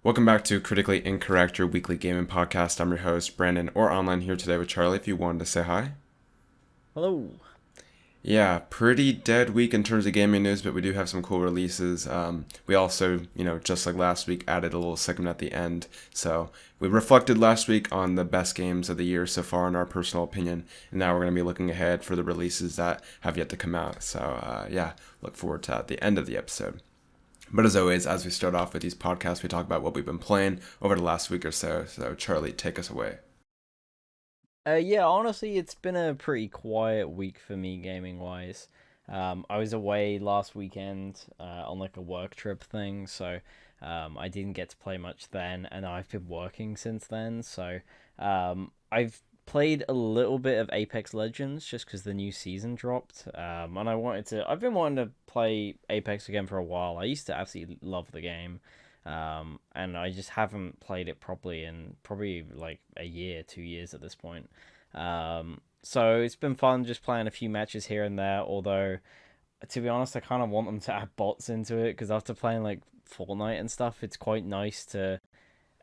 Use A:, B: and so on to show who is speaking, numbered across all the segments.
A: Welcome back to Critically Incorrect, your weekly gaming podcast. I'm your host, Brandon, or online here today with Charlie if you wanted to say hi.
B: Hello.
A: Yeah, pretty dead week in terms of gaming news, but we do have some cool releases. We also, just like last week, added a little segment at the end. So we reflected last week on the best games of the year so far, in our personal opinion, and now we're going to be looking ahead for the releases that have yet to come out. So, yeah, look forward to that at the end of the episode. But as always, as we start off with these podcasts, we talk about what we've been playing over the last week or so. So, Charlie, take us away.
B: Yeah, honestly, it's been a pretty quiet week for me gaming wise. I was away last weekend on like a work trip thing, so I didn't get to play much then, and I've been working since then. So I've played a little bit of Apex Legends just because the new season dropped, and I wanted to. I've been wanting to play Apex again for a while. I used to absolutely love the game. And I just haven't played it properly in probably like a year, 2 years at this point. So it's been fun just playing a few matches here and there. Although, to be honest, I kind of want them to add bots into it because after playing like Fortnite and stuff, it's quite nice to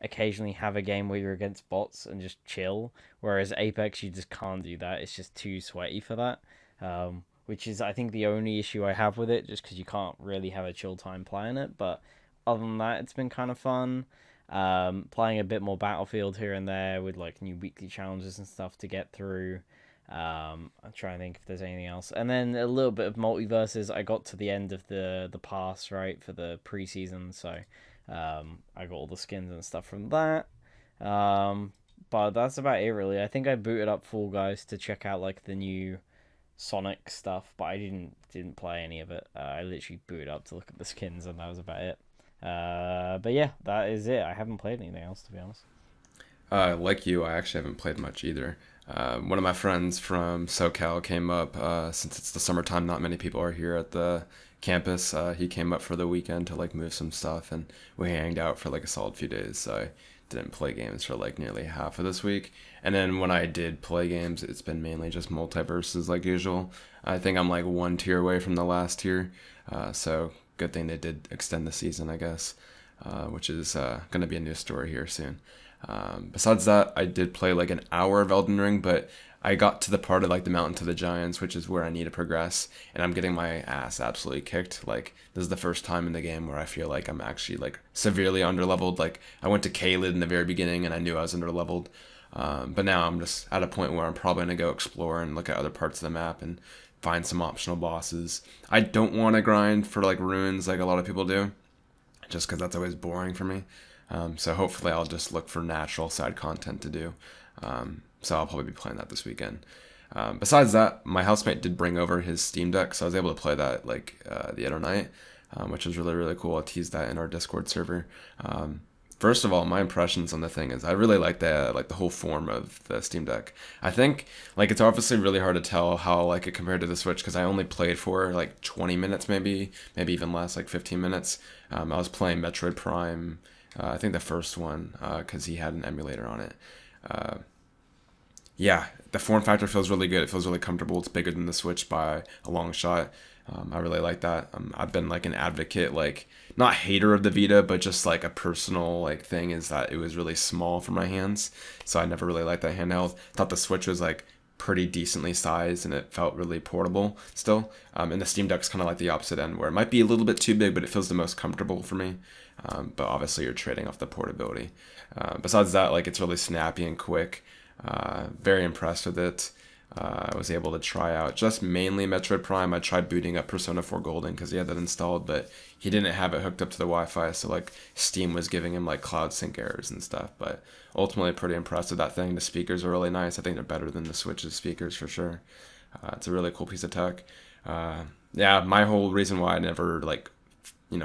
B: occasionally have a game where you're against bots and just chill. Whereas Apex, you just can't do that. It's just too sweaty for that. Which is, I think, the only issue I have with it, just because you can't really have a chill time playing it. But other than that, it's been kind of fun. Playing a bit more Battlefield here and there with like new weekly challenges and stuff to get through. I'm trying to think if there's anything else, and then a little bit of MultiVersus. I got to the end of the pass right for the preseason, so I got all the skins and stuff from that. But that's about it really. I think I booted up Fall Guys to check out like the new Sonic stuff, but I didn't play any of it. I literally booted up to look at the skins, and that was about it. But yeah, that is it. I haven't played anything else to be honest.
A: Like you, I actually haven't played much either. One of my friends from SoCal came up, since it's the summertime, not many people are here at the campus. He came up for the weekend to like move some stuff, and we hanged out for like a solid few days. So I didn't play games for like nearly half of this week. And then when I did play games, it's been mainly just multiverses like usual. I think I'm like one tier away from the last tier. So good thing they did extend the season, I guess, which is going to be a new story here soon. Besides that, I did play like an hour of Elden Ring, but I got to the part of like the Mountain to the Giants, which is where I need to progress, and I'm getting my ass absolutely kicked. Like this is the first time in the game where I feel like I'm actually like severely underleveled. Like I went to Caelid in the very beginning, and I knew I was underleveled. But now I'm just at a point where I'm probably gonna go explore and look at other parts of the map and find some optional bosses. I don't want to grind for like runes like a lot of people do, just because that's always boring for me. So hopefully I'll just look for natural side content to do. So I'll probably be playing that this weekend. Besides that, my housemate did bring over his Steam Deck, so I was able to play that like the other night, which was really really cool. I teased that in our Discord server. First of all, my impressions on the thing is I really like the whole form of the Steam Deck. I think like it's obviously really hard to tell how like it compared to the Switch because I only played for like 20 minutes maybe even less, like 15 minutes. I was playing Metroid Prime, I think the first one, because he had an emulator on it. Uh, yeah, the form factor feels really good. It feels really comfortable. It's bigger than the Switch by a long shot. I really like that. I've been like an advocate, like not hater of the Vita, but just like a personal like thing is that it was really small for my hands, so I never really liked that handheld. Thought the Switch was like pretty decently sized and it felt really portable still. And the Steam Deck's kind of like the opposite end, where it might be a little bit too big, but it feels the most comfortable for me. But obviously, you're trading off the portability. Besides that, like it's really snappy and quick. Very impressed with it. I was able to try out just mainly Metroid Prime. I tried booting up Persona 4 Golden because he had that installed, but he didn't have it hooked up to the Wi-Fi, so like Steam was giving him like cloud sync errors and stuff. But ultimately, pretty impressed with that thing. The speakers are really nice. I think they're better than the Switch's speakers for sure. It's a really cool piece of tech. Yeah, my whole reason why I never like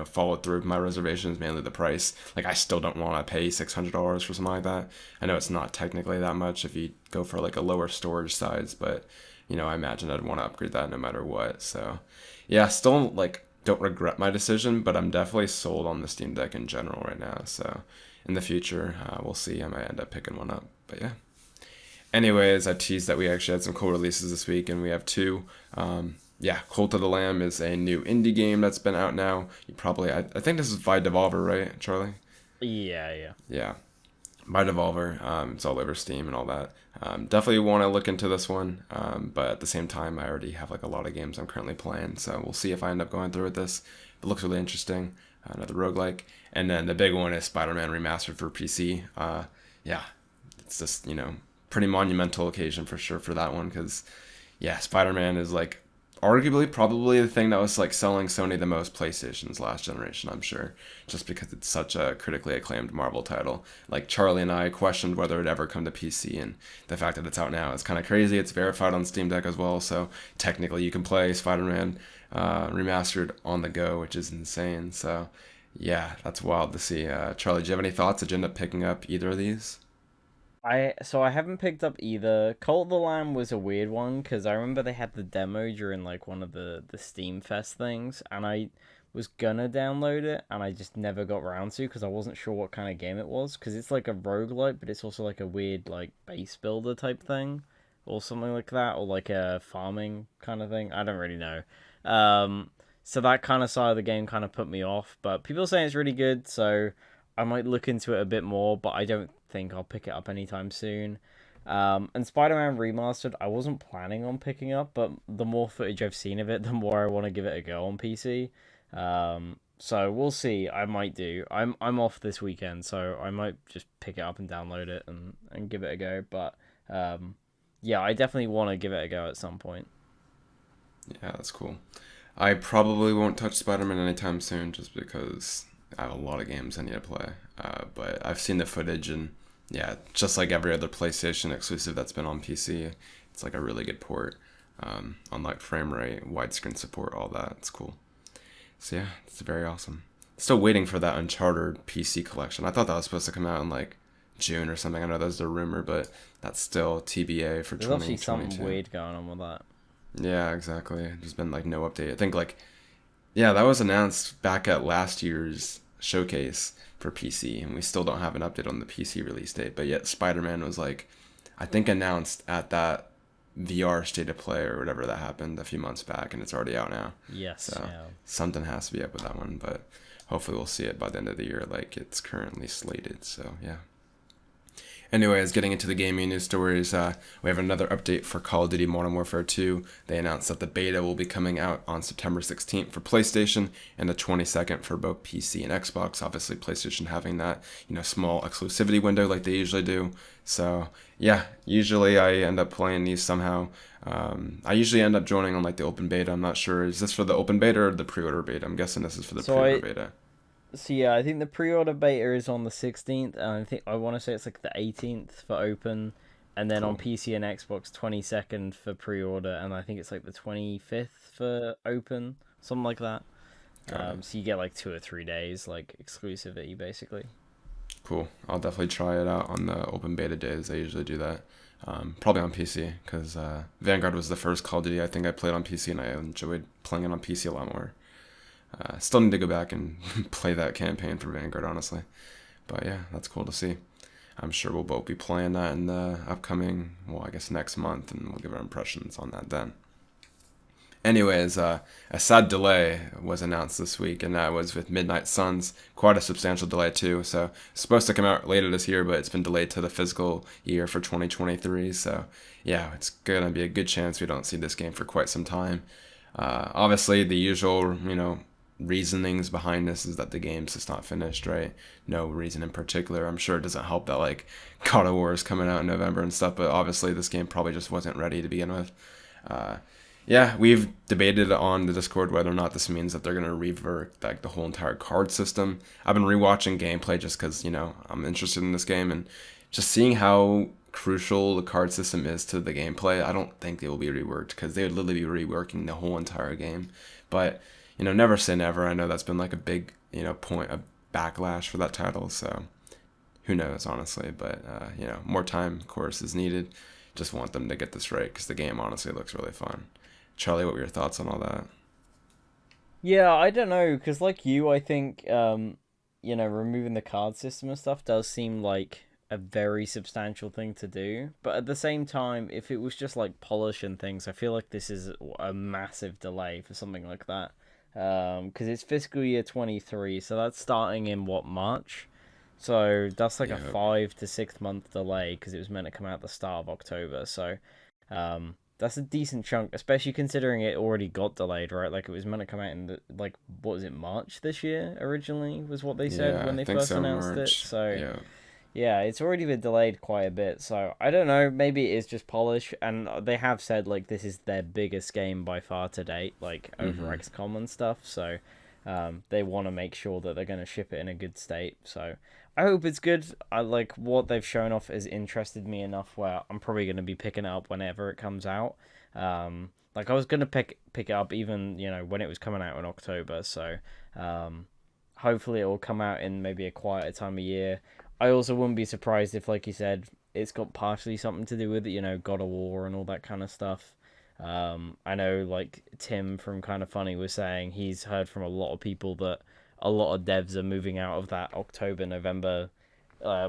A: followed through with my reservations mainly the price. Like I still don't want to pay $600 for something like that. I know it's not technically that much if you go for like a lower storage size, but I imagine I'd want to upgrade that no matter what. So yeah, still like don't regret my decision, but I'm definitely sold on the Steam Deck in general right now. So in the future, we'll see. I might end up picking one up, but yeah. Anyways, I teased that we actually had some cool releases this week, and we have two. Yeah, Cult of the Lamb is a new indie game that's been out now. I think this is by Devolver, right, Charlie?
B: Yeah, yeah.
A: Yeah, by Devolver. It's all over Steam and all that. Definitely want to look into this one, but at the same time, I already have like a lot of games I'm currently playing, so we'll see if I end up going through with this. It looks really interesting. Another roguelike, and then the big one is Spider-Man Remastered for PC. Yeah, it's just pretty monumental occasion for sure for that one because yeah, Spider-Man is like arguably probably the thing that was like selling Sony the most PlayStations last generation, I'm sure, just because it's such a critically acclaimed Marvel title. Like Charlie and I questioned whether it'd ever come to PC, and the fact that it's out now is kind of crazy. It's verified on Steam Deck as well, so technically you can play Spider-Man remastered on the go, which is insane. So yeah, that's wild to see. Charlie, do you have any thoughts? Did you end up picking up either of these?
B: I haven't picked up either. Cult of the Lamb was a weird one because I remember they had the demo during like one of the Steam Fest things, and I was gonna download it, and I just never got around to because I wasn't sure what kind of game it was because it's like a roguelike, but it's also like a weird like base builder type thing, or something like that, or like a farming kind of thing. I don't really know. Um, so that kind of side of the game kind of put me off, but people are saying it's really good, so I might look into it a bit more, but I don't think I'll pick it up anytime soon. And Spider-Man Remastered, I wasn't planning on picking up, but the more footage I've seen of it, the more I want to give it a go on PC. So we'll see. I might do. I'm off this weekend, so I might just pick it up and download it and give it a go. But um, yeah, I definitely want to give it a go at some point.
A: Yeah, that's cool. I probably won't touch Spider-Man anytime soon just because I have a lot of games I need to play. But I've seen the footage and yeah, just like every other PlayStation exclusive that's been on PC, it's like a really good port. Unlike frame rate, widescreen support, all that. It's cool. So yeah, it's very awesome. Still waiting for that Uncharted PC collection. I thought that was supposed to come out in like June or something. I know that's a rumor, but that's still TBA for
B: There's obviously something
A: 2022.
B: weird going on with that.
A: Yeah, exactly. There's been like no update. I think like yeah, that was announced back at last year's showcase for PC, and we still don't have an update on the PC release date. But yet, Spider Man was like, I think announced at that VR State of Play or whatever that happened a few months back, and it's already out now.
B: Yes,
A: So
B: yeah.
A: something has to be up with that one, but hopefully we'll see it by the end of the year, like it's currently slated. So yeah. Anyways, getting into the gaming news stories, we have another update for Call of Duty Modern Warfare 2. They announced that the beta will be coming out on September 16th for PlayStation and the 22nd for both PC and Xbox. Obviously, PlayStation having that small exclusivity window like they usually do. So yeah, usually I end up playing these somehow. I usually end up joining on like the open beta. I'm not sure. Is this for the open beta or the pre-order beta? I'm guessing this is for the
B: So
A: pre-order
B: I
A: beta.
B: So yeah, I think the pre-order beta is on the 16th, and I want to say it's like the 18th for open, and then on
A: Cool.
B: PC and Xbox 22nd for pre-order, and I think it's like the 25th for open, something like that.
A: Got it.
B: So you get like 2 or 3 days like exclusivity basically.
A: Cool. I'll definitely try it out on the open beta days. I usually do that. Probably on PC because Vanguard was the first Call of Duty I think I played on PC and I enjoyed playing it on PC a lot more. Still need to go back and play that campaign for Vanguard, honestly. But yeah, that's cool to see. I'm sure we'll both be playing that in the upcoming, well, I guess next month, and we'll give our impressions on that then. Anyways, a sad delay was announced this week, and that was with Midnight Suns. Quite a substantial delay too. So it's supposed to come out later this year, but it's been delayed to the fiscal year for 2023. So yeah, it's gonna be a good chance we don't see this game for quite some time. Obviously, the usual, reasonings behind this is that the game's just not finished, right? No reason in particular. I'm sure it doesn't help that like God of War is coming out in November and stuff, but obviously this game probably just wasn't ready to begin with. Uh, yeah, we've debated on the Discord whether or not this means that they're gonna revert like the whole entire card system. I've been rewatching gameplay just because I'm interested in this game and just seeing how crucial the card system is to the gameplay. I don't think they will be reworked because they would literally be reworking the whole entire game. But never say never. I know that's been like a big point of backlash for that title. So who knows, honestly. But more time, of course, is needed. Just want them to get this right because the game honestly looks really fun. Charlie, what were your thoughts on all that?
B: Yeah, I don't know, because like you, I think removing the card system and stuff does seem like a very substantial thing to do. But at the same time, if it was just like polishing things, I feel like this is a massive delay for something like that. Because it's fiscal year 23, so that's starting in what, March? So that's like a
A: Yep.
B: 5 to 6 month delay because it was meant to come out at the start of October. So that's a decent chunk, especially considering it already got delayed, right? Like it was meant to come out in like what was it, March this year originally was what they said
A: Yeah,
B: when
A: I
B: they
A: think
B: first
A: so,
B: announced it.
A: March.
B: So
A: Yeah.
B: yeah, it's already been delayed quite a bit. So I don't know, maybe it is just polish, and they have said like this is their biggest game by far to date, like over
A: Mm-hmm.
B: XCOM and stuff. So they want to make sure that they're going to ship it in a good state. So I hope it's good. I like what they've shown off has interested me enough where I'm probably going to be picking it up whenever it comes out. Like I was going to pick it up even when it was coming out in October. So um, hopefully it will come out in maybe a quieter time of year. I also wouldn't be surprised if, like you said, it's got partially something to do with it, God of War and all that kind of stuff. I know, like Tim from Kind of Funny was saying, he's heard from a lot of people that a lot of devs are moving out of that October November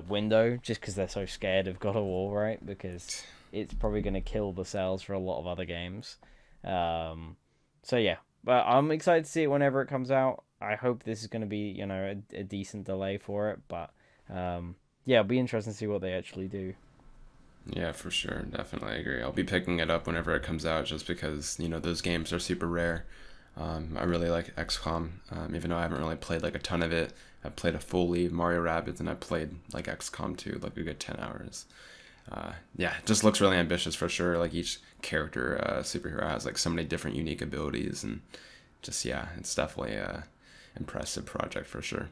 B: window just because they're so scared of God of War, right? Because it's probably going to kill the sales for a lot of other games. Um, so yeah, but I'm excited to see it whenever it comes out. I hope this is going to be a decent delay for it, but um, yeah, it'll be interesting to see what they actually do.
A: Yeah, for sure. Definitely agree. I'll be picking it up whenever it comes out just because, those games are super rare. I really like XCOM, even though I haven't really played like a ton of it. I've played a full League Mario Rabbids and I played like XCOM too, like a good 10 hours. Yeah, it just looks really ambitious for sure. Like each character, superhero has like so many different unique abilities and just, yeah, it's definitely a impressive project for sure.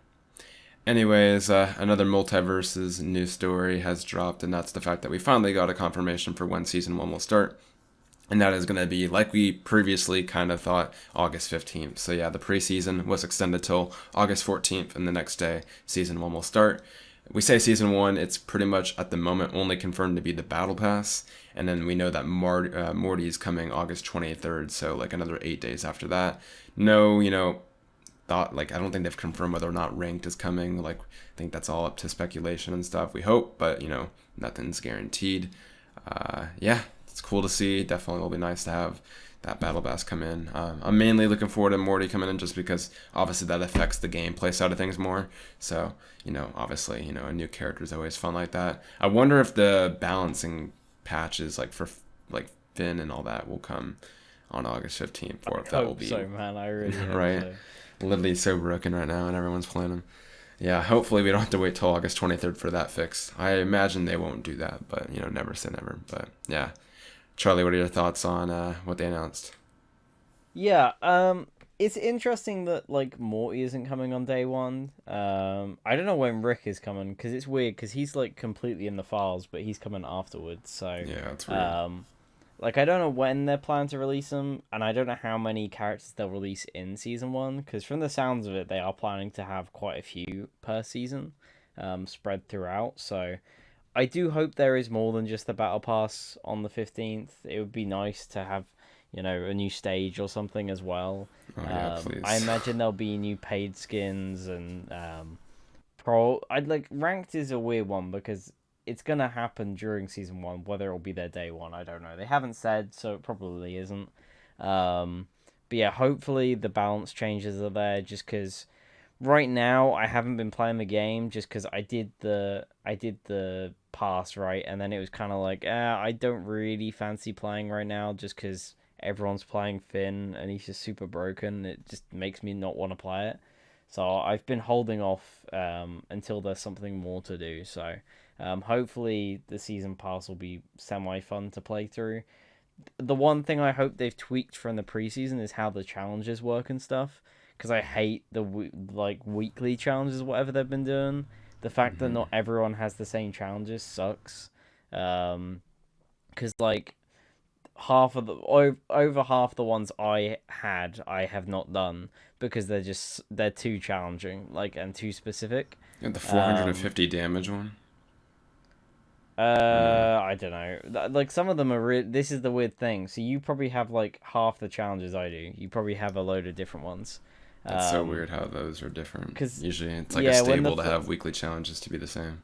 A: Anyways, another multiverses news story has dropped, and that's the fact that we finally got a confirmation for when season one will start. And that is going to be, like we previously kind of thought, August 15th. So, yeah, the preseason was extended till August 14th, and the next day, season one will start. We say season one, it's pretty much at the moment only confirmed to be the Battle Pass. And then we know that Morty's coming August 23rd, so like another 8 days after that. No, thought like I don't think they've confirmed whether or not ranked is coming. Like I think that's all up to speculation and stuff. We hope, but nothing's guaranteed. Yeah, it's cool to see. Definitely will be nice to have that battle pass come in. I'm mainly looking forward to Morty coming in just because obviously that affects the gameplay side of things more. So obviously a new character is always fun like that. I wonder if the balancing patches like for like Finn and all that will come on August 15th, or if
B: I
A: that will
B: hope
A: be
B: so, man. I really hope
A: right.
B: so.
A: Literally so broken right now, and everyone's playing them. Yeah, hopefully we don't have to wait till August 23rd for that fix. I imagine they won't do that, but never say never. But yeah, Charlie, what are your thoughts on what they announced?
B: Yeah, it's interesting that like Morty isn't coming on day one. I don't know when Rick is coming because it's weird because he's like completely in the files, but he's coming afterwards. So,
A: Yeah, that's weird.
B: um, like I don't know when they're planning to release them, and I don't know how many characters they'll release in season one. Because from the sounds of it, they are planning to have quite a few per season, spread throughout. So I do hope there is more than just the battle pass on the 15th. It would be nice to have, a new stage or something as well.
A: Oh yeah,
B: I
A: please.
B: imagine there'll be new paid skins and pro. I'd like ranked is a weird one because it's gonna happen during season one. Whether it'll be their day one, I don't know. They haven't said, so it probably isn't. Um, but yeah, hopefully the balance changes are there. Just because right now I haven't been playing the game just because I did the pass right, and then it was kind of like I don't really fancy playing right now just because everyone's playing Finn and he's just super broken. It just makes me not want to play it. So I've been holding off until there's something more to do. So hopefully the season pass will be semi fun to play through. The one thing I hope they've tweaked from the preseason is how the challenges work and stuff. Because I hate the like weekly challenges, whatever they've been doing. The fact that
A: Hmm.
B: not everyone has the same challenges sucks. Because like half of the over half the ones I have not done because they're too challenging, like and too specific.
A: You got the
B: Um,
A: 450 damage one, or no?
B: I don't know. Like some of them are this is the weird thing. So you probably have like half the challenges I do. You probably have a load of different ones.
A: That's so
B: Um,
A: weird how those are different.
B: cause
A: Usually it's like a
B: yeah,
A: stable to have weekly challenges to be the same.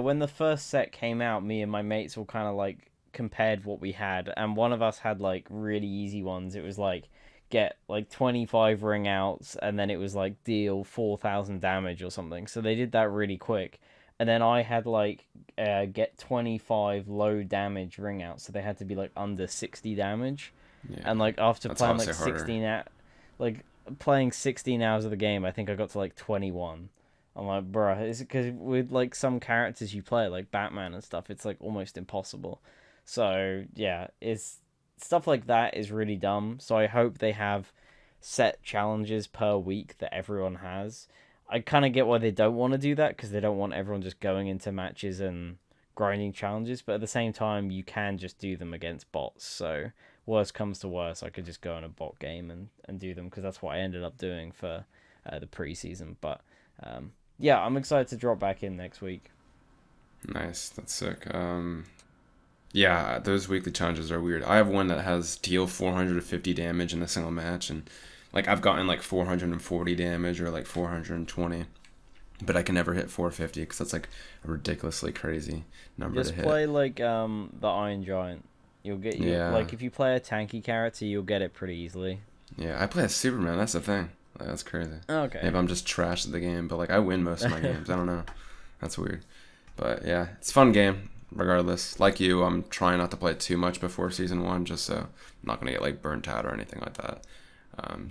B: when the first set came out, me and my mates all kind of like compared what we had, and one of us had like really easy ones. It was like get like 25 ring outs, and then it was like deal 4,000 damage or something. So they did that really quick. And then I had like get 25 low damage ring outs, so they had to be like under 60 damage.
A: Yeah,
B: And like after
A: that's
B: playing
A: obviously
B: like
A: harder.
B: like playing 16 hours of the game, I think I got to like 21. I'm like, bruh, is it because with like some characters you play, like Batman and stuff, it's like almost impossible. So yeah, it's stuff like that is really dumb. So I hope they have set challenges per week that everyone has. I kind of get why they don't want to do that because they don't want everyone just going into matches and grinding challenges. But at the same time, you can just do them against bots. So worst comes to worst, I could just go in a bot game and do them because that's what I ended up doing for the preseason. But yeah, I'm excited to drop back in next week.
A: Nice, that's sick. Yeah, those weekly challenges are weird. I have one that has deal 450 damage in a single match, and like I've gotten like 440 damage or like 420, but I can never hit 450 because that's like a ridiculously crazy number to
B: Just
A: hit.
B: play like the Iron Giant. You
A: Yeah,
B: like if you play a tanky character, you'll get it pretty easily.
A: yeah. I play as Superman. That's the thing. Like, that's crazy.
B: Okay.
A: Maybe I'm just trash at the game, but like I win most of my games. I don't know. That's weird. But yeah, it's a fun game. Regardless, like you, I'm trying not to play too much before season one, just so I'm not gonna get like burnt out or anything like that.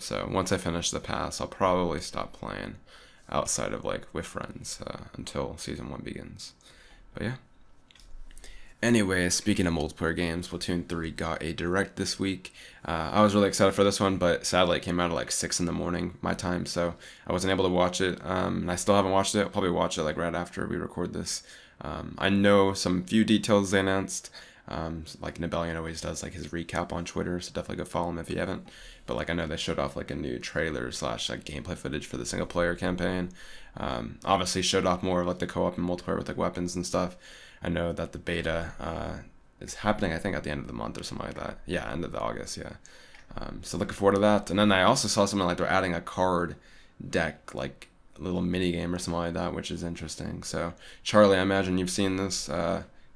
A: So once I finish the pass, I'll probably stop playing outside of like with friends until season one begins. But yeah. Anyway, speaking of multiplayer games, Splatoon 3 got a direct this week. I was really excited for this one, but sadly it came out at like 6 in the morning my time, so I wasn't able to watch it. And I still haven't watched it. I'll probably watch it like right after we record this. I know some few details they announced. Like Nibelian always does like his recap on Twitter, so definitely go follow him if you haven't. But like I know they showed off like a new trailer slash like gameplay footage for the single player campaign. Obviously showed off more of like the co-op and multiplayer with like weapons and stuff. I know that the beta is happening, I think, at the end of the month or something like that. Yeah, end of the August, yeah. So looking forward to that. And then I also saw something like they're adding a card deck, like a little mini game or something like that, which is interesting. So, Charlie, I imagine you've seen this.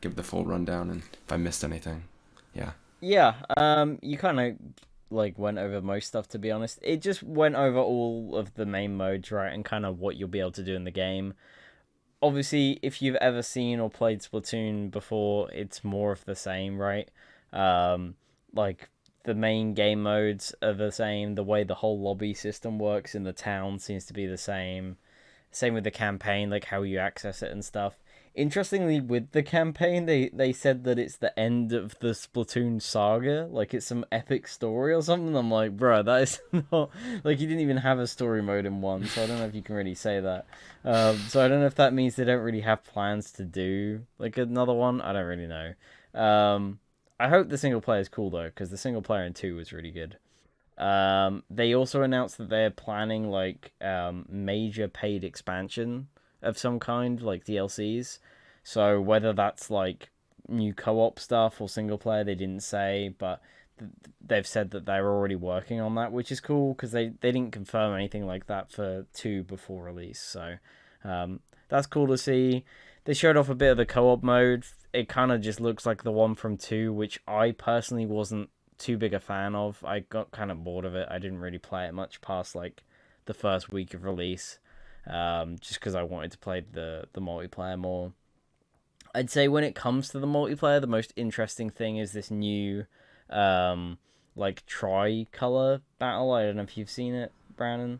A: Give the full rundown and if I missed anything. Yeah.
B: Yeah. You kind of like went over most stuff to be honest. It just went over all of the main modes, right, and kind of what you'll be able to do in the game. Obviously, if you've ever seen or played Splatoon before, it's more of the same, right? Um, like the main game modes are the same. The way the whole lobby system works in the town seems to be the same. Same with the campaign, like how you access it and stuff. Interestingly, with the campaign, they said that it's the end of the Splatoon saga, like it's some epic story or something. I'm like, bro, that is not like you didn't even have a story mode in one, so I don't know if you can really say that. So I don't know if that means they don't really have plans to do like another one. I don't really know. I hope the single player is cool though, because the single player in two was really good. They also announced that they're planning like major paid expansion of some kind, like DLCs. So whether that's like new co-op stuff or single player, they didn't say, but they've said that they're already working on that, which is cool because they didn't confirm anything like that for two before release. So that's cool to see. They showed off a bit of the co-op mode. It kind of just looks like the one from two, which I personally wasn't too big a fan of. I got kind of bored of it. I didn't really play it much past like the first week of release, just because I wanted to play the multiplayer more. I'd say when it comes to the multiplayer, the most interesting thing is this new, um, like tri-color battle. I don't know if you've seen it, Brandon.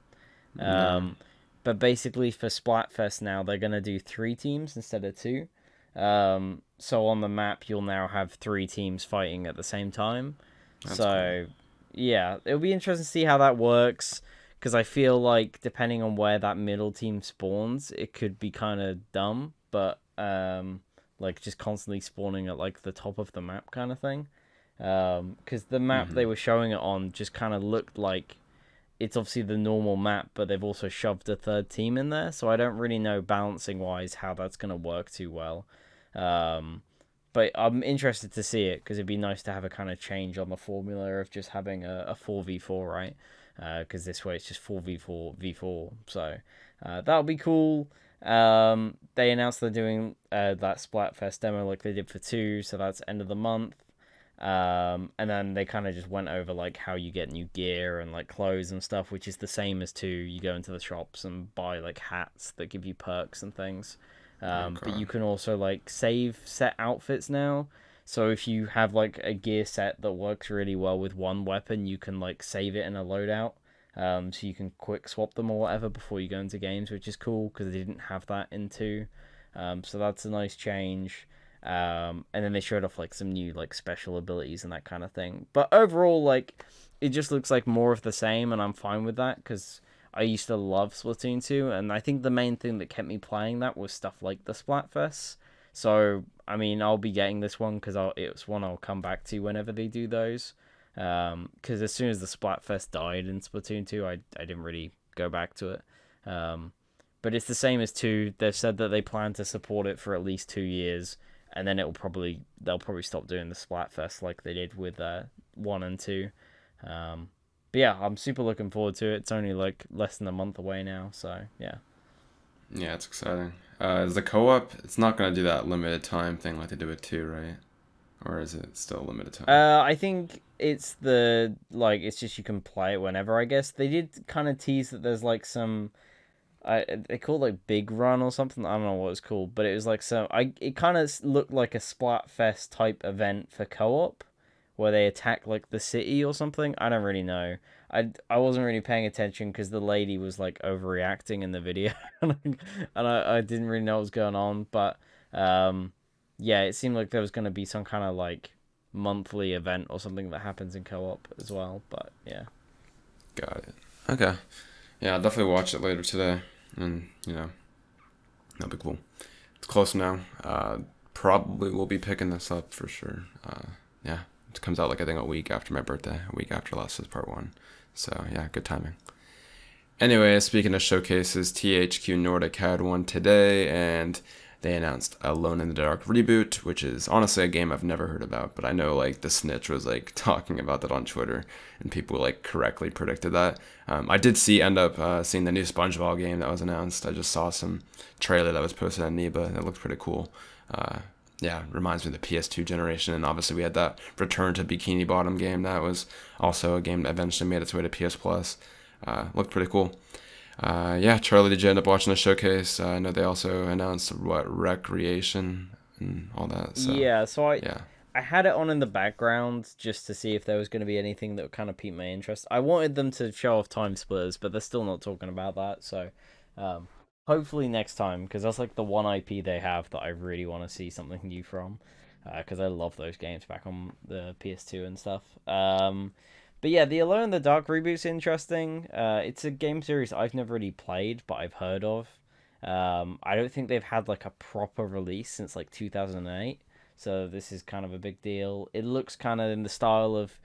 A: No.
B: Um, but basically for Splatfest now, they're gonna do three teams instead of two. So on the map, you'll now have three teams fighting at the same time.
A: That's cool.
B: So yeah, it'll be interesting to see how that works. Because I feel like depending on where that middle team spawns, it could be kind of dumb. But like just constantly spawning at like the top of the map kind of thing. Because the map
A: Mm-hmm.
B: they were showing it on just kind of looked like it's obviously the normal map, but they've also shoved a third team in there. So I don't really know balancing wise how that's gonna work too well. Um, but I'm interested to see it because it'd be nice to have a kind of change on the formula of just having a 4v4, right? Because this way it's just 4v4 v4. So that'll be cool. They announced they're doing that Splatfest demo like they did for two, so that's end of the month. And then they kind of just went over like how you get new gear and like clothes and stuff, which is the same as 2. You go into the shops and buy like hats that give you perks and things. But
A: Okay.
B: you can also like save set outfits now. So if you have like a gear set that works really well with one weapon, you can like save it in a loadout. So you can quick swap them or whatever before you go into games, which is cool because they didn't have that in 2. So that's a nice change. And then they showed off like some new like special abilities and that kind of thing. But overall, like it just looks like more of the same, and I'm fine with that because I used to love Splatoon 2, and I think the main thing that kept me playing that was stuff like the Splatfest. So I mean, I'll be getting this one because it's one I'll come back to whenever they do those. Because as soon as the Splatfest died in Splatoon 2, I didn't really go back to it. But it's the same as 2. They've said that they plan to support it for at least 2 years, and then they'll probably stop doing the Splatfest like they did with 1 and 2. But yeah, I'm super looking forward to it. It's only like less than a month away now, so yeah.
A: Yeah, it's exciting. Is the co-op? It's not gonna do that limited time thing like they did with 2, right? Or is it still limited time?
B: I think it's it's just you can play it whenever. I guess they did kind of tease that there's like some they call it like Big Run or something. I don't know what it's called, but it was like it kind of looked like a Splatfest type event for co-op, where they attack like the city or something. I don't really know. I wasn't really paying attention because the lady was like overreacting in the video, and I didn't really know what was going on. But um, yeah, it seemed like there was gonna be some kind of like monthly event or something that happens in co-op as well. But yeah.
A: Got it. Okay. Yeah, I'll definitely watch it later today, and that'll be cool. It's close now. Probably will be picking this up for sure. Yeah, it comes out like I think a week after my birthday, a week after Last of Us Part One. So yeah, good timing. Anyway, speaking of showcases, THQ Nordic had one today, and they announced Alone in the Dark reboot, which is honestly a game I've never heard about, but I know like the Snitch was like talking about that on Twitter, and people like correctly predicted that. I did end up seeing the new SpongeBob game that was announced. I just saw some trailer that was posted on Neba, and it looked pretty cool. Yeah, reminds me of the PS2 generation, and obviously we had that Return to Bikini Bottom game that was also a game that eventually made its way to PS Plus. Looked pretty cool. Yeah, Charlie, did you end up watching the showcase? I know they also announced what Recreation and all that. So
B: Yeah, so
A: yeah,
B: I had it on in the background just to see if there was going to be anything that would kind of pique my interest. I wanted them to show off Time Splitters, but they're still not talking about that. So, um, hopefully next time, because that's like the one IP they have that I really want to see something new from. Because I love those games back on the PS2 and stuff. But yeah, the Alone in the Dark reboot's interesting. It's a game series I've never really played, but I've heard of. I don't think they've had like a proper release since like 2008. So this is kind of a big deal. It looks kind of in the style of,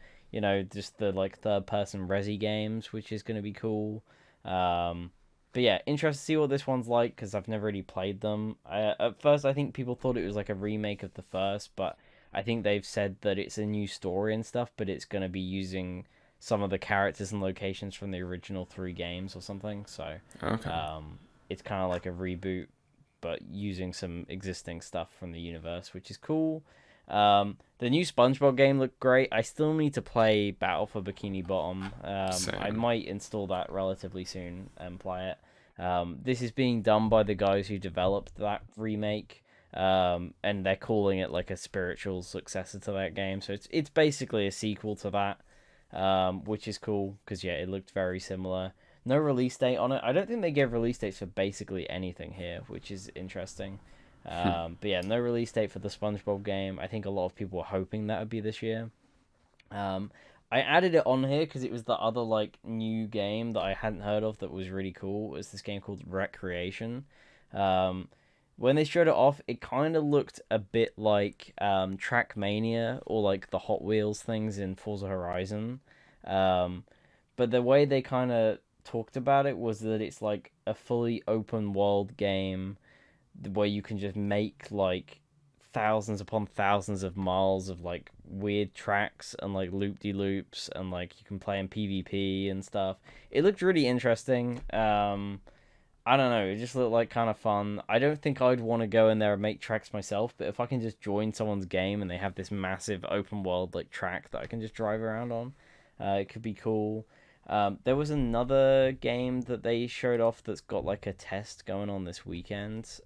B: just the like third person Resi games, which is going to be cool. Um, but yeah, interested to see what this one's like because I've never really played them. At first, I think people thought it was like a remake of the first, but I think they've said that it's a new story and stuff, but it's going to be using some of the characters and locations from the original 3 games or something. So,
A: okay.
B: it's kind of like a reboot but using some existing stuff from the universe, which is cool. The new SpongeBob game looked great. I still need to play Battle for Bikini Bottom. I
A: Same.
B: might install that relatively soon and play it. This is being done by the guys who developed that remake, and they're calling it like a spiritual successor to that game. So it's basically a sequel to that, which is cool because yeah, it looked very similar. No release date on it. I don't think they gave release dates for basically anything here, which is interesting. But yeah, no release date for the SpongeBob game. I think a lot of people were hoping that would be this year. Um, I added it on here because it was the other like new game that I hadn't heard of that was really cool. It was this game called Recreation. Um, when they showed it off, it kind of looked a bit like Trackmania or like the Hot Wheels things in Forza Horizon. Um, but the way they kind of talked about it was that it's like a fully open world game where you can just make like thousands upon thousands of miles of like weird tracks and like loop de loops and like you can play in PvP and stuff. It looked really interesting. I don't know. It just looked like kind of fun. I don't think I'd want to go in there and make tracks myself, but if I can just join someone's game and they have this massive open world like track that I can just drive around on, it could be cool. There was another game that they showed off that's got like a test going on this weekend.
A: Is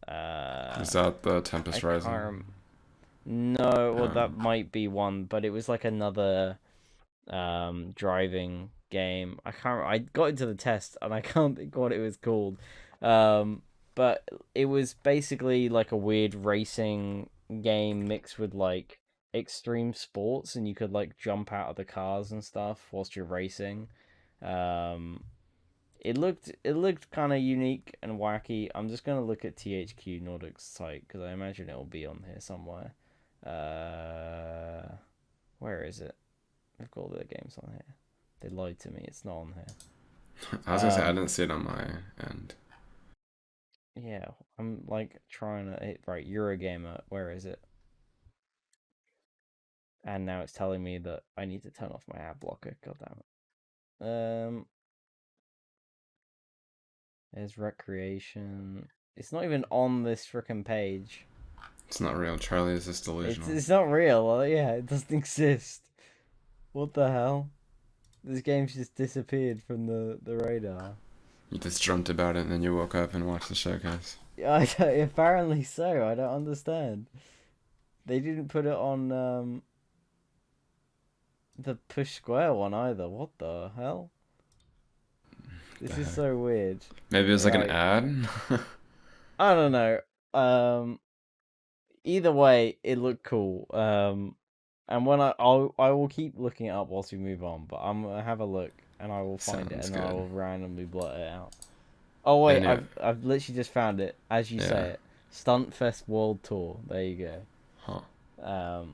A: that the
B: I
A: Tempest
B: can't
A: Rising?
B: No, well
A: Oh,
B: that might be one, but it was like another driving game. I got into the test and I can't think what it was called. But it was basically like a weird racing game mixed with like extreme sports, and you could like jump out of the cars and stuff whilst you're racing. Um it looked kind of unique and wacky. I'm just gonna look at THQ Nordic's site because I imagine it will be on here somewhere. Where is it? They've got all their games on here. They lied to me. It's not on here.
A: I was gonna say I didn't see it on my end.
B: Yeah, I'm like trying to hit right. Eurogamer. Where is it? And now it's telling me that I need to turn off my ad blocker. God damn it. There's recreation. It's not even on this freaking page.
A: It's not real. Charlie is just
B: It's
A: delusional.
B: it's not real. Well, yeah, it doesn't exist. What the hell? This game's just disappeared from the radar.
A: You just dreamt about it and then you woke up and watched the showcase.
B: Apparently so. I don't understand. They didn't put it on the push square one either. What the hell?
A: The
B: This is
A: heck?
B: so weird.
A: Maybe it was like an
B: Right.
A: ad.
B: I don't know. Either way, it looked cool. And when I will keep looking it up whilst we move on, but I'm gonna have a look and I will find it
A: Sounds
B: and I
A: good.
B: will randomly blot it out. Oh wait,
A: Anyway,
B: I've literally just found it as you
A: yeah.
B: say it. Stuntfest World Tour. There you
A: Huh.
B: go.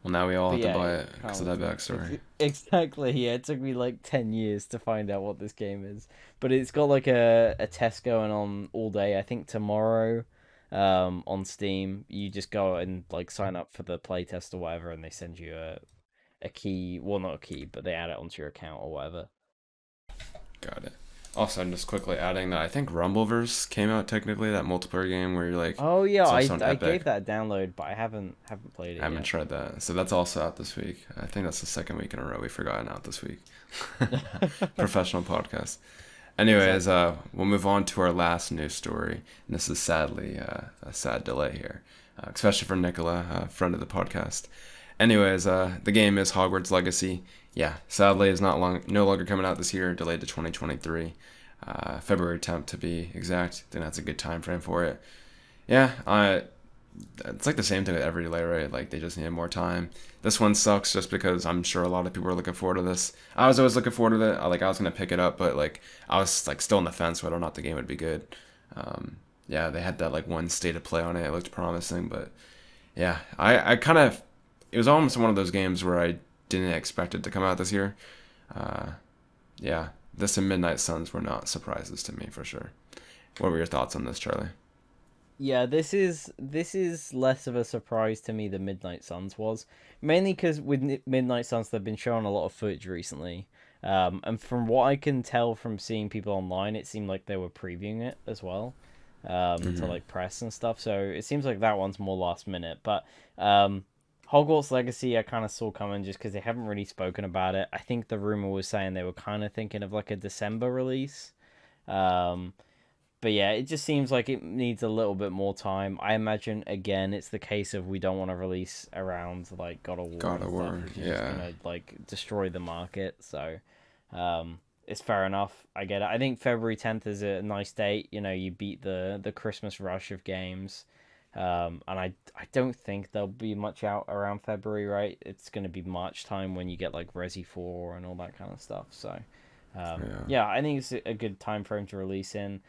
A: Well, now we all
B: But
A: have to
B: yeah,
A: buy
B: it
A: it
B: kind
A: because
B: of
A: of
B: looks
A: that
B: nice.
A: backstory.
B: Exactly, yeah. It took me like 10 years to find out what this game is, but it's got like a test going on all day. I think tomorrow, on Steam, you just go and like sign up for the playtest or whatever, and they send you a key. Well, not a key, but they add it onto your account or whatever.
A: Got it. Also, I'm just quickly adding that I think Rumbleverse came out technically, that multiplayer game where you're like,
B: Oh yeah,
A: it's
B: I
A: also on
B: I
A: Epic.
B: gave that a download, but I haven't played
A: I
B: it
A: haven't tried that. So that's also out this week. I think that's the second week in a row we've forgotten out this week.
B: yet.
A: Professional podcast. Anyways,
B: Exactly.
A: we'll move on to our last news story. And this is sadly a sad delay here, especially for Nicola, friend of the podcast. Anyways, the game is Hogwarts Legacy. Yeah, sadly, is no longer coming out this year. Delayed to 2023, February 10th to be exact. I think that's a good time frame for it. Yeah, it's like the same thing with every delay, right? Like they just need more time. This one sucks just because I'm sure a lot of people are looking forward to this. I was always looking forward to it. I was gonna pick it up, but like I was like still on the fence whether or not the game would be good. Um, yeah, they had that like one state of play on it. It looked promising, but yeah, I kind of it was almost one of those games where I didn't expect it to come out this year. Uh, yeah, this and Midnight Suns were not surprises to me for sure. What were your thoughts on this, Charlie?
B: Yeah, this is less of a surprise to me than Midnight Suns was, mainly because with Midnight Suns they've been showing a lot of footage recently, and from what I can tell from seeing people online, it seemed like they were previewing it as well, to
A: Hmm.
B: like press and stuff. So it seems like that one's more last minute, but um, Hogwarts Legacy I kind of saw coming just because they haven't really spoken about it. I think the rumor was saying they were kind of thinking of like a December release. Um, but yeah, it just seems like it needs a little bit more time. I imagine again, it's the case of we don't want to release around like God of War
A: God
B: and
A: of
B: stuff,
A: War,
B: which is just
A: yeah.
B: gonna like destroy the market. So, it's fair enough. I get it. I think February 10th is a nice date. You know, you beat the Christmas rush of games. And I don't think there'll be much out around February, right? It's gonna be March time when you get like Resi 4 and all that kind of stuff. So,
A: Yeah.
B: yeah, I think it's a good time frame to release in.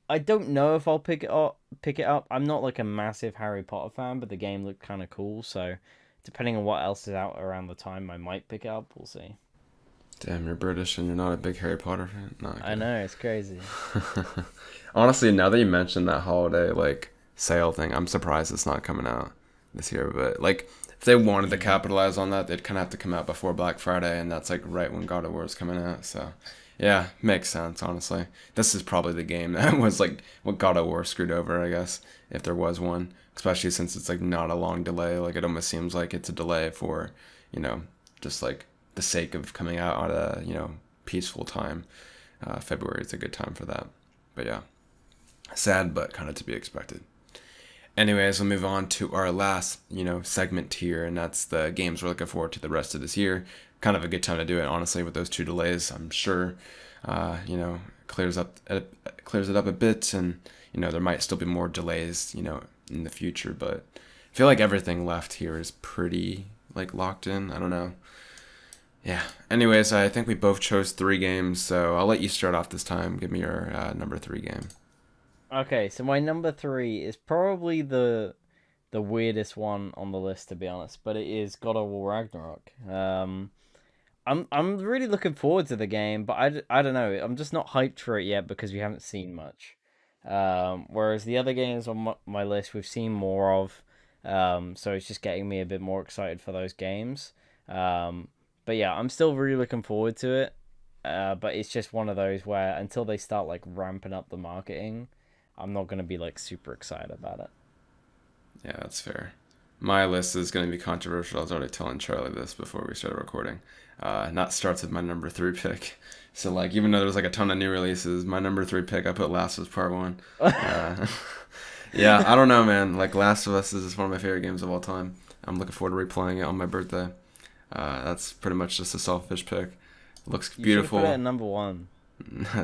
B: I don't know if I'll pick it up. Pick it up. I'm not like a massive Harry Potter fan, but the game looked kind of cool. So, depending on what else is out around the time, I might pick it up. We'll see.
A: Damn, you're British and you're not a big Harry Potter fan? No, I'm
B: I know it's crazy.
A: kidding. Honestly, now that you mentioned that holiday like sale thing, I'm surprised it's not coming out this year. But like, if they wanted to
B: Mm.
A: capitalize on that, they'd kind of have to come out before Black Friday, and that's like right when God of War is coming out. So Yeah, makes sense, honestly. This is probably the game that was like what God of War screwed over, I guess, if there was one. Especially since it's like not a long delay. Like it almost seems like it's a delay for, you know, just like the sake of coming out at a, peaceful time. February is a good time for that. But yeah, sad, but kind of to be expected. Anyways, we'll move on to our last, segment here, and that's the games we're looking forward to the rest of this year. Kind of a good time to do it, honestly, with those two delays. I'm sure, clears up clears it up a bit, and there might still be more delays, in the future. But I feel like everything left here is pretty like locked in. I don't know. Yeah. Anyways, I think we both chose three games, so I'll let you start off this time. Give me your number three game.
B: Okay, so my number three is probably the weirdest one on the list, to be honest, but it is God of War Ragnarok. I'm really looking forward to the game, but I don't know. I'm just not hyped for it yet because we haven't seen much. Whereas the other games on my list we've seen more of. So it's just getting me a bit more excited for those games. Um, but yeah, I'm still really looking forward to it. But it's just one of those where until they start like ramping up the marketing, I'm not gonna be like super excited about it.
A: Yeah, that's fair. My list is going to be controversial. I was already telling Charlie this before we started recording. And that starts with my number three pick. So, like, even though there was like a ton of new releases, my number three pick, I put Last of Us Part One. Uh, yeah, I don't know, man. Like, Last of Us is just one of my favorite games of all time. I'm looking forward to replaying it on my birthday. That's pretty much just a selfish pick. Looks
B: You should have put it
A: beautiful.
B: at number one.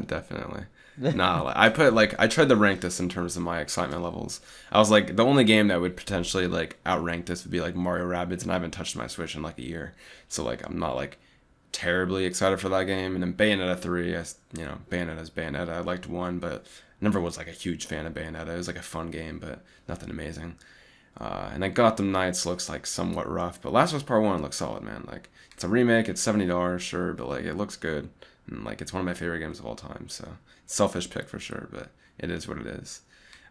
A: Definitely. Nah, like, I put like I tried to rank this in terms of my excitement levels. I was like the only game that would potentially like outrank this would be like Mario Rabbids, and I haven't touched my Switch in like a year, so like I'm not like terribly excited for that game. And then Bayonetta 3, Bayonetta's Bayonetta. I liked one, but never was like a huge fan of Bayonetta. It was like a fun game, but nothing amazing. And then Gotham Knights looks like somewhat rough, but Last of Us Part One looks solid, man. Like it's a remake, it's $70, sure, but like it looks good, and like it's one of my favorite games of all time. So selfish pick for sure, but it is what it is.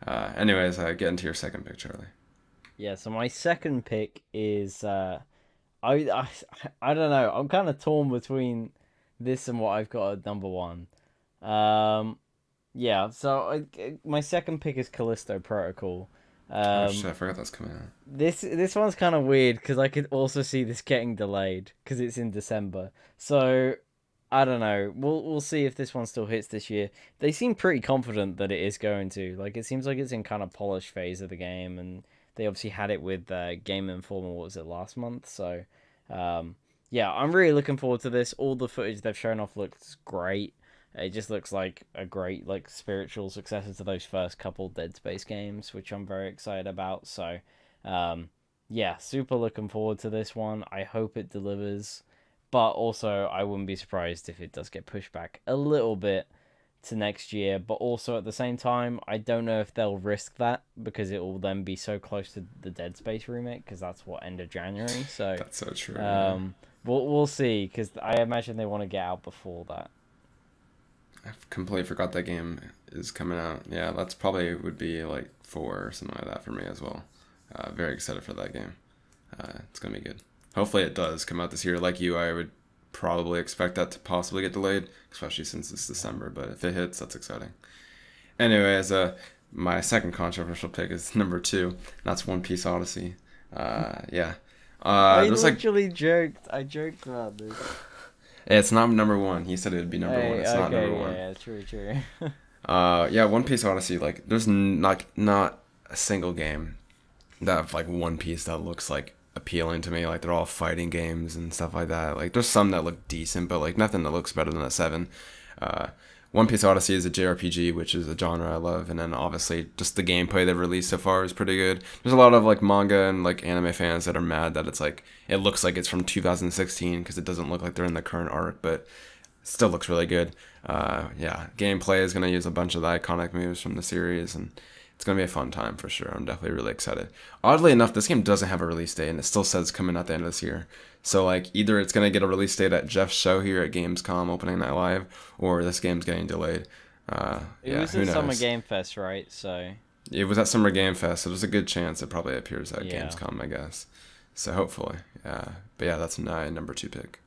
A: Anyways, get into your second pick, Charlie.
B: Yeah, so my second pick is I I I don't know. I'm kind of torn between this and what I've got at number one. Um, yeah. So my second pick is Callisto Protocol.
A: Oh
B: Um,
A: shit, I forgot that's coming out.
B: this one's kind of weird because I could also see this getting delayed because it's in December. So I don't know. We'll see if this one still hits this year. They seem pretty confident that it is going to. Like it seems like it's in kind of polish phase of the game, and they obviously had it with Game Informer. What was it last month? So um, yeah, I'm really looking forward to this. All the footage they've shown off looks great. It just looks like a great like spiritual successor to those first couple Dead Space games, which I'm very excited about. So um, yeah, super looking forward to this one. I hope it delivers, but also I wouldn't be surprised if it does get pushed back a little bit to next year. But also at the same time, I don't know if they'll risk that because it will then be so close to the Dead Space remake because that's what end of January. So
A: That's so true. Yeah,
B: um, we'll see because I imagine they want to get out before that.
A: I completely forgot that game is coming out. Yeah, that's probably would be like four or something like that for me as well. Very excited for that game. It's gonna be good. Hopefully it does come out this year. Like you, I would probably expect that to possibly get delayed, especially since it's December. But if it hits, that's exciting. Anyways, my second controversial pick is number two. That's One Piece Odyssey. Yeah.
B: I
A: There's like
B: literally joked. I joked about this.
A: it's not number one. He said it would be number one.
B: Hey,
A: It's not number
B: okay,
A: one.
B: yeah, true, true.
A: Yeah, One Piece Odyssey. Like, there's not a single game that have like One Piece that looks like appealing to me. Like, they're all fighting games and stuff like that. Like, there's some that look decent, but like nothing that looks better than a seven. Uh, One Piece Odyssey is a JRPG, which is a genre I love, and then obviously just the gameplay they've released so far is pretty good. There's a lot of like manga and like anime fans that are mad that it's like it looks like it's from 2016 because it doesn't look like they're in the current arc, but still looks really good. Yeah, gameplay is gonna use a bunch of the iconic moves from the series, and it's gonna be a fun time for sure. I'm definitely really excited. Oddly enough, this game doesn't have a release date, and it still says coming at the end of this year. So like either it's gonna get a release date at Jeff's show here at Gamescom opening night live, or this game's getting delayed.
B: It
A: Yeah,
B: was
A: who
B: a Summer
A: knows?
B: Game Fest, right? So
A: It was at Summer Game Fest. So there's a good chance it probably appears at
B: yeah.
A: Gamescom, I guess. So hopefully, yeah. But yeah, that's my number two pick.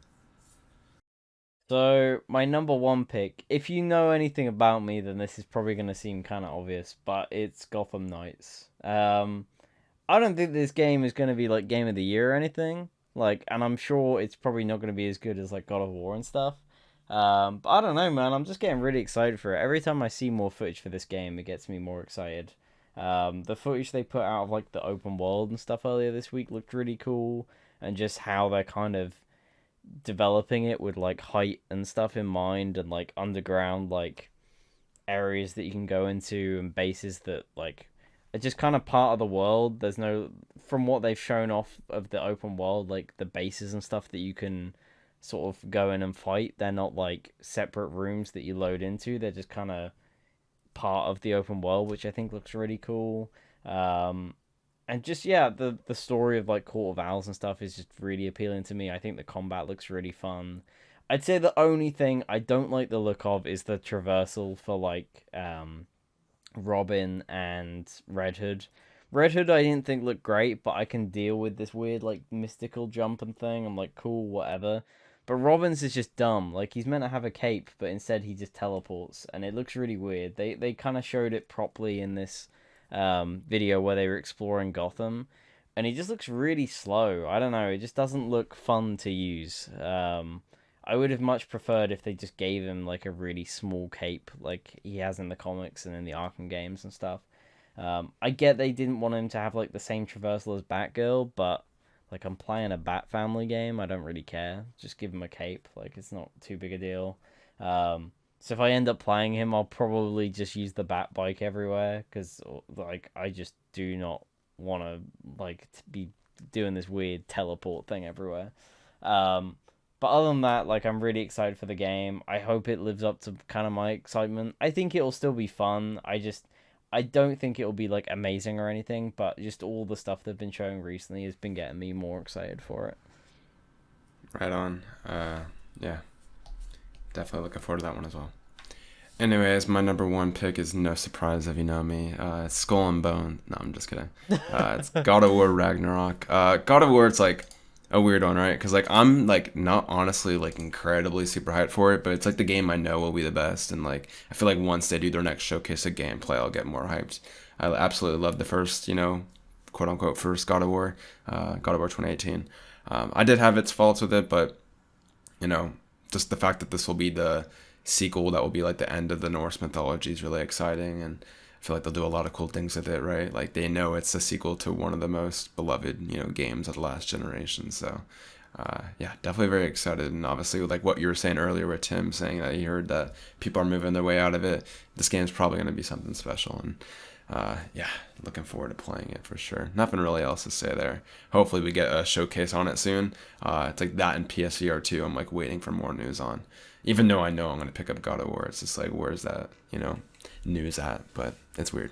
B: So my number one pick, if you know anything about me, then this is probably gonna seem kind of obvious, but it's Gotham Knights. I don't think this game is gonna be like game of the year or anything. Like, and I'm sure it's probably not gonna be as good as like God of War and stuff. But I don't know, man. I'm just getting really excited for it. Every time I see more footage for this game, it gets me more excited. The footage they put out of like the open world and stuff earlier this week looked really cool, and just how they're kind of developing it with like height and stuff in mind, and like underground like areas that you can go into and bases that like are just kind of part of the world. There's no, from what they've shown off of the open world, like the bases and stuff that you can sort of go in and fight, they're not like separate rooms that you load into. They're just kind of part of the open world, which I think looks really cool. Um, and just yeah, the story of like Court of Owls and stuff is just really appealing to me. I think the combat looks really fun. I'd say the only thing I don't like the look of is the traversal for like Robin and Red Hood. Red Hood I didn't think looked great, but I can deal with this weird like mystical jumping thing. I'm like, cool, whatever. But Robin's is just dumb. Like he's meant to have a cape, but instead he just teleports, and it looks really weird. They kind of showed it properly in this video where they were exploring Gotham, and he just looks really slow. I don't know. It just doesn't look fun to use. I would have much preferred if they just gave him like a really small cape, like he has in the comics and in the Arkham games and stuff. I get they didn't want him to have like the same traversal as Batgirl, but like I'm playing a Bat Family game, I don't really care. Just give him a cape, like it's not too big a deal. So if I end up playing him, I'll probably just use the Bat bike everywhere because like I just do not want to like be doing this weird teleport thing everywhere. Um, but other than that, like I'm really excited for the game. I hope it lives up to kind of my excitement. I think it'll still be fun. I don't think it'll be like amazing or anything, but just all the stuff they've been showing recently has been getting me more excited for it.
A: Right on. Yeah, definitely looking forward to that one as well. Anyways, my number one pick is no surprise if you know me. It's Skull and Bone. No, I'm just kidding. It's God of War Ragnarok. God of War, it's like a weird one, right? Because like I'm like not honestly like incredibly super hyped for it, but it's like the game I know will be the best, and like I feel like once they do their next showcase of gameplay, I'll get more hyped. I absolutely love the first, quote unquote first God of War, God of War 2018. I did have its faults with it, but you know, just the fact that this will be the sequel that will be like the end of the Norse mythology is really exciting, and I feel like they'll do a lot of cool things with it, right? Like they know it's a sequel to one of the most beloved, games of the last generation. So, yeah, definitely very excited. And obviously, like what you were saying earlier with Tim saying that he heard that people are moving their way out of it, this game's probably going to be something special. And yeah, looking forward to playing it for sure. Nothing really else to say there. Hopefully, we get a showcase on it soon. It's like that and PSVR 2. I'm like waiting for more news on. Even though I know I'm gonna pick up God of War, it's just like where's that news at? But it's weird.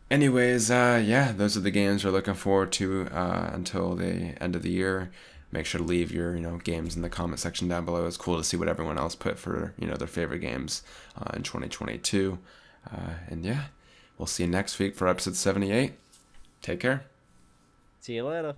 A: Anyways, yeah, those are the games we're looking forward to until the end of the year. Make sure to leave your games in the comment section down below. It's cool to see what everyone else put for their favorite games in 2022. And yeah, we'll see you next week for episode 78. Take care.
B: See you later.